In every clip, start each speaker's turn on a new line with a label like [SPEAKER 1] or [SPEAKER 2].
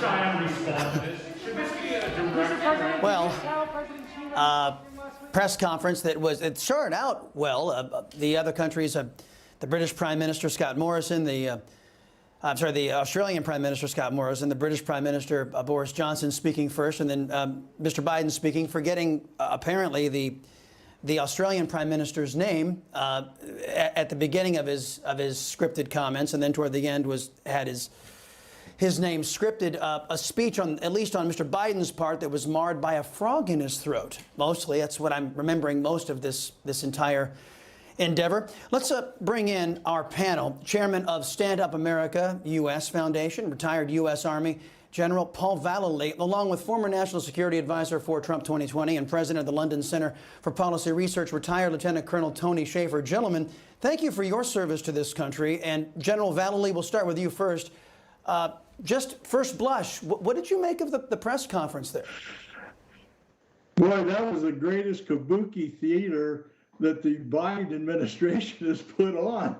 [SPEAKER 1] China respond to this? Should this be a direct...
[SPEAKER 2] Well, press conference that was, it started out well. The other countries, the British Prime Minister Scott Morrison, the Australian Prime Minister Scott Morrison, the British Prime Minister Boris Johnson speaking first, and then Mr. Biden speaking, forgetting apparently the Australian Prime Minister's name at the beginning of his scripted comments, and then toward the end had his name scripted. A speech at least on Mr. Biden's part that was marred by a frog in his throat. Mostly, that's what I'm remembering most of this entire endeavor. Let's bring in our panel. Chairman of Stand Up America U.S. Foundation, retired U.S. Army General Paul Vallely, along with former National Security Advisor for Trump 2020 and President of the London Center for Policy Research, retired Lieutenant Colonel Tony Shaffer. Gentlemen, thank you for your service to this country. And General Vallely, we'll start with you first. Just first blush, what did you make of the press conference there?
[SPEAKER 3] Boy, that was the greatest kabuki theater that the Biden administration has put on.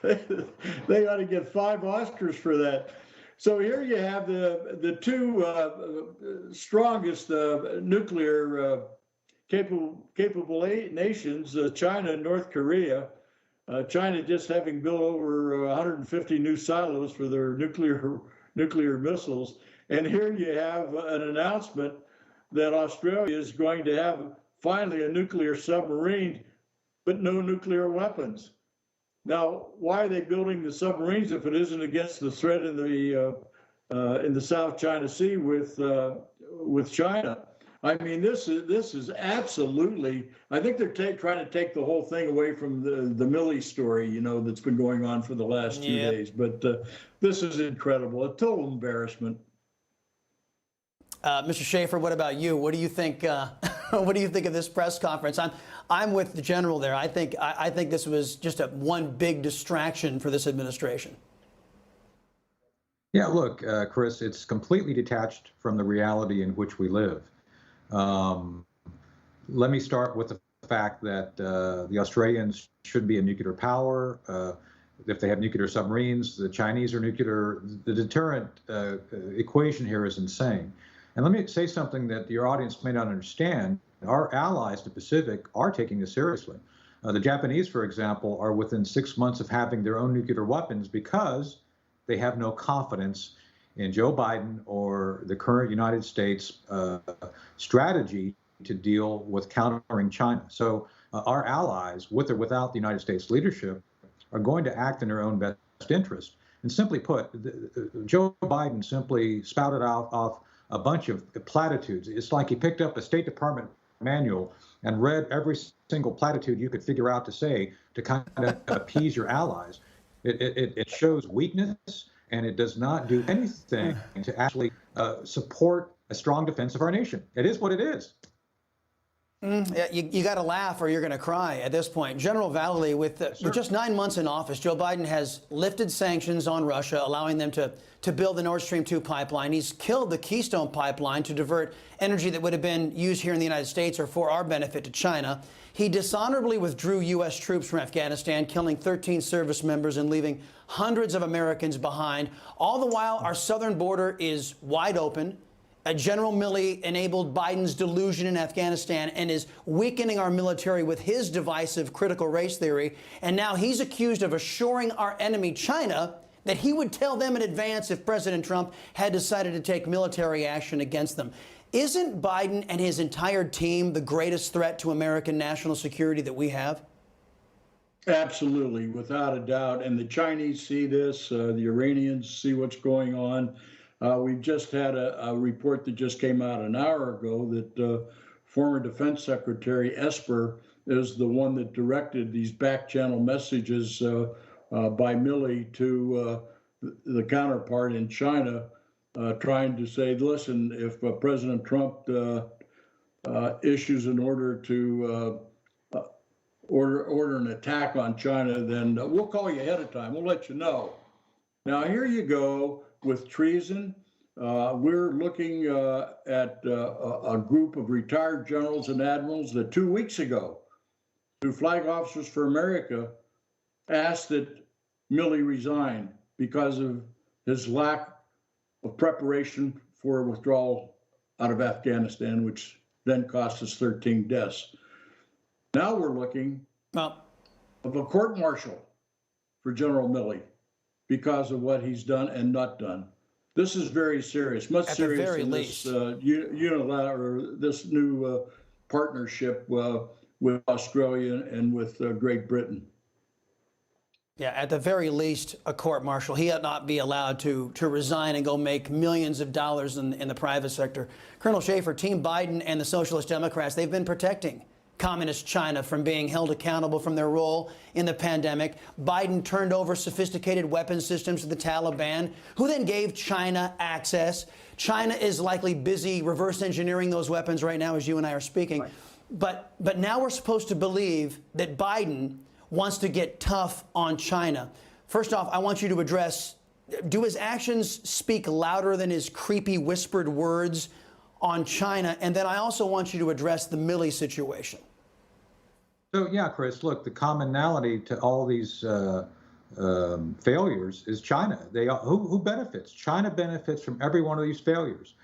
[SPEAKER 3] They ought to get 5 Oscars for that. So here you have the two strongest nuclear capable nations, China and North Korea. China just having built over 150 new silos for their nuclear missiles. And here you have an announcement that Australia is going to have finally a nuclear submarine, but no nuclear weapons. Now, why are they building the submarines if it isn't against the threat in the South China Sea with China? I mean, this is absolutely. I think they're trying to take the whole thing away from the Milley story, you know, that's been going on for the last 2 days. But this is incredible, a total embarrassment.
[SPEAKER 2] Mr. Shaffer, what about you? What do you think? What do you think of this press conference? I'm with the general there. I think this was just one big distraction for this administration.
[SPEAKER 4] Yeah, look, Chris, it's completely detached from the reality in which we live. Let me start with the fact that the Australians should be a nuclear power. If they have nuclear submarines, the Chinese are nuclear. The deterrent equation here is insane. And let me say something that your audience may not understand. Our allies, the Pacific, are taking this seriously. The Japanese, for example, are within 6 months of having their own nuclear weapons because they have no confidence in Joe Biden or the current United States strategy to deal with countering China. So our allies, with or without the United States leadership, are going to act in their own best interest. And simply put, Joe Biden simply spouted off a bunch of platitudes. It's like he picked up a State Department manual and read every single platitude you could figure out to say to kind of appease your allies. It shows weakness, and it does not do anything to actually support a strong defense of our nation. It is what it is.
[SPEAKER 2] Yeah, you got to laugh or you're going to cry at this point. General Vallely, with just 9 months in office, Joe Biden has lifted sanctions on Russia, allowing them to build the Nord Stream 2 pipeline. He's killed the Keystone pipeline to divert energy that would have been used here in the United States or for our benefit to China. He dishonorably withdrew U.S. troops from Afghanistan, killing 13 service members and leaving hundreds of Americans behind. All the while, our southern border is wide open. General Milley enabled Biden's delusion in Afghanistan and is weakening our military with his divisive critical race theory. And now he's accused of assuring our enemy, China, that he would tell them in advance if President Trump had decided to take military action against them. Isn't Biden and his entire team the greatest threat to American national security that we have?
[SPEAKER 3] Absolutely, without a doubt. And the Chinese see this, the Iranians see what's going on. We've just had a report that just came out an hour ago that former Defense Secretary Esper is the one that directed these back channel messages by Milley to the counterpart in China, trying to say, listen, if President Trump issues an order to order an attack on China, then we'll call you ahead of time. We'll let you know. Now, here you go with treason. We're looking at a group of retired generals and admirals that 2 weeks ago, through Flag Officers for America, asked that Milley resign because of his lack of preparation for withdrawal out of Afghanistan, which then cost us 13 deaths. Now we're looking of a court-martial for General Milley because of what he's done and not done. This is very serious, much serious than this unilateral, this new partnership with Australia and with Great Britain.
[SPEAKER 2] Yeah, at the very least, a court-martial. He ought not be allowed to resign and go make millions of dollars in the private sector. Colonel Shaffer, Team Biden and the Socialist Democrats, they've been protecting Communist China from being held accountable from their role in the pandemic. Biden turned over sophisticated weapons systems to the Taliban, who then gave China access. China is likely busy reverse engineering those weapons right now as you and I are speaking. Right. But now we're supposed to believe that Biden wants to get tough on China. First off, I want you to address, do his actions speak louder than his creepy whispered words on China? And then I also want you to address the Milley situation.
[SPEAKER 4] So, yeah, Chris, look, the commonality to all these failures is China. Who benefits? China benefits from every one of these failures,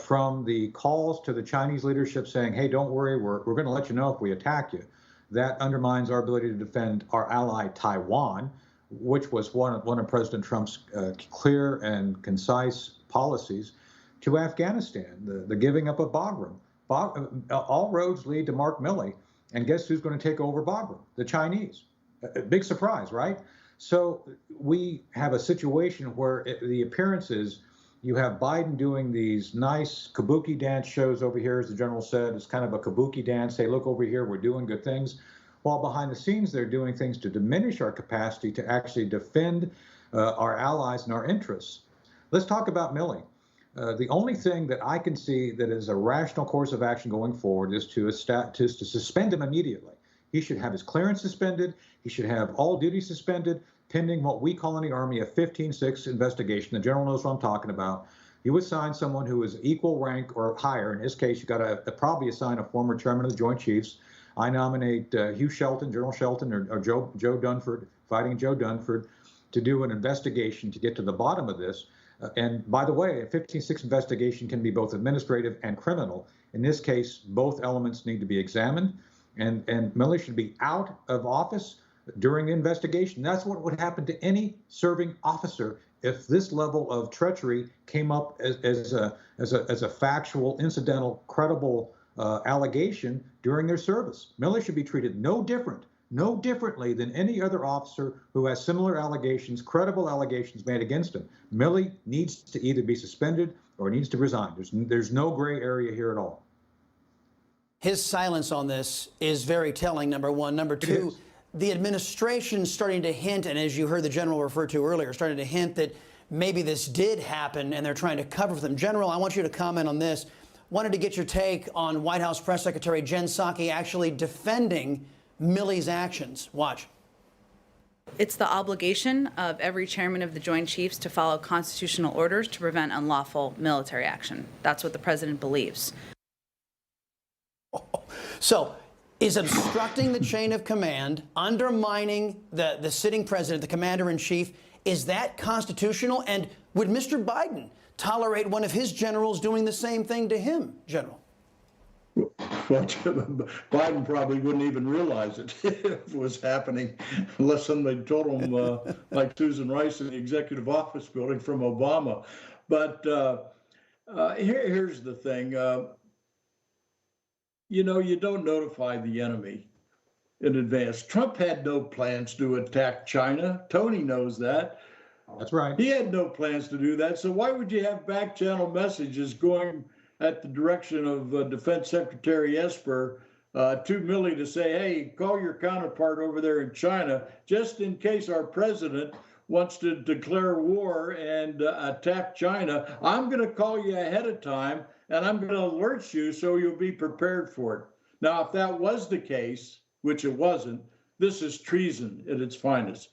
[SPEAKER 4] from the calls to the Chinese leadership saying, hey, don't worry, we're going to let you know if we attack you. That undermines our ability to defend our ally Taiwan, which was one of President Trump's clear and concise policies, to Afghanistan, the giving up of Bagram. All roads lead to Mark Milley, and guess who's going to take over Bagram? The Chinese. A big surprise, right? So we have a situation where the appearances, you have Biden doing these nice kabuki dance shows over here, as the general said. It's kind of a kabuki dance. Hey, look over here, we're doing good things. While behind the scenes, they're doing things to diminish our capacity to actually defend our allies and our interests. Let's talk about Milley. The only thing that I can see that is a rational course of action going forward is to suspend him immediately. He should have his clearance suspended. He should have all duty suspended, pending what we call in the Army a 15-6 investigation. The general knows what I'm talking about. You assign someone who is equal rank or higher. In his case, you got to probably assign a former chairman of the Joint Chiefs. I nominate Hugh Shelton, General Shelton, or Joe Dunford, Fighting Joe Dunford, to do an investigation to get to the bottom of this. And by the way, a 15-6 investigation can be both administrative and criminal. In this case, both elements need to be examined, and Milley should be out of office during the investigation. That's what would happen to any serving officer if this level of treachery came up as a factual, incidental, credible allegation during their service. Milley should be treated no differently than any other officer who has similar allegations, credible allegations made against him. Milley needs to either be suspended or needs to resign. There's no gray area here at all.
[SPEAKER 2] His silence on this is very telling, number one. Number two, the administration starting to hint, and as you heard the general refer to earlier, starting to hint that maybe this did happen and they're trying to cover for them. General, I want you to comment on this. Wanted to get your take on White House Press Secretary Jen Psaki actually defending Milley's actions. Watch.
[SPEAKER 5] It's the obligation of every chairman of the Joint Chiefs to follow constitutional orders to prevent unlawful military action. That's what the president believes.
[SPEAKER 2] So, is obstructing the chain of command, undermining the sitting president, the commander-in-chief, is that constitutional? And would Mr. Biden tolerate one of his generals doing the same thing to him, General?
[SPEAKER 3] Well, Biden probably wouldn't even realize it if it was happening unless somebody told him, like Susan Rice in the executive office building from Obama. But here's the thing. You don't notify the enemy in advance. Trump had no plans to attack China. Tony knows that.
[SPEAKER 4] That's right.
[SPEAKER 3] He had no plans to do that. So why would you have back channel messages going at the direction of Defense Secretary Esper to Milley to say, hey, call your counterpart over there in China, just in case our president wants to declare war and attack China. I'm going to call you ahead of time, and I'm going to alert you so you'll be prepared for it. Now, if that was the case, which it wasn't, this is treason at its finest.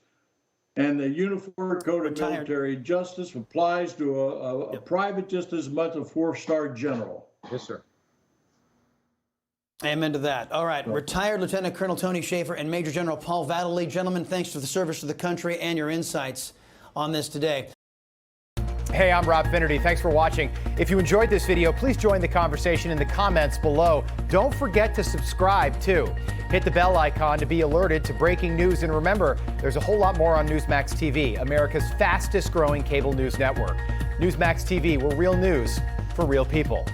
[SPEAKER 3] And the Uniform Code of Military Justice applies to a private just as much a four-star general.
[SPEAKER 4] Yes, sir.
[SPEAKER 2] Amen to that. All right. Retired Lieutenant Colonel Tony Shaffer and Major General Paul Vallely. Gentlemen, thanks for the service to the country and your insights on this today.
[SPEAKER 6] Hey, I'm Rob Finnerty. Thanks for watching. If you enjoyed this video, please join the conversation in the comments below. Don't forget to subscribe, too. Hit the bell icon to be alerted to breaking news. And remember, there's a whole lot more on Newsmax TV, America's fastest growing cable news network. Newsmax TV, we're real news for real people.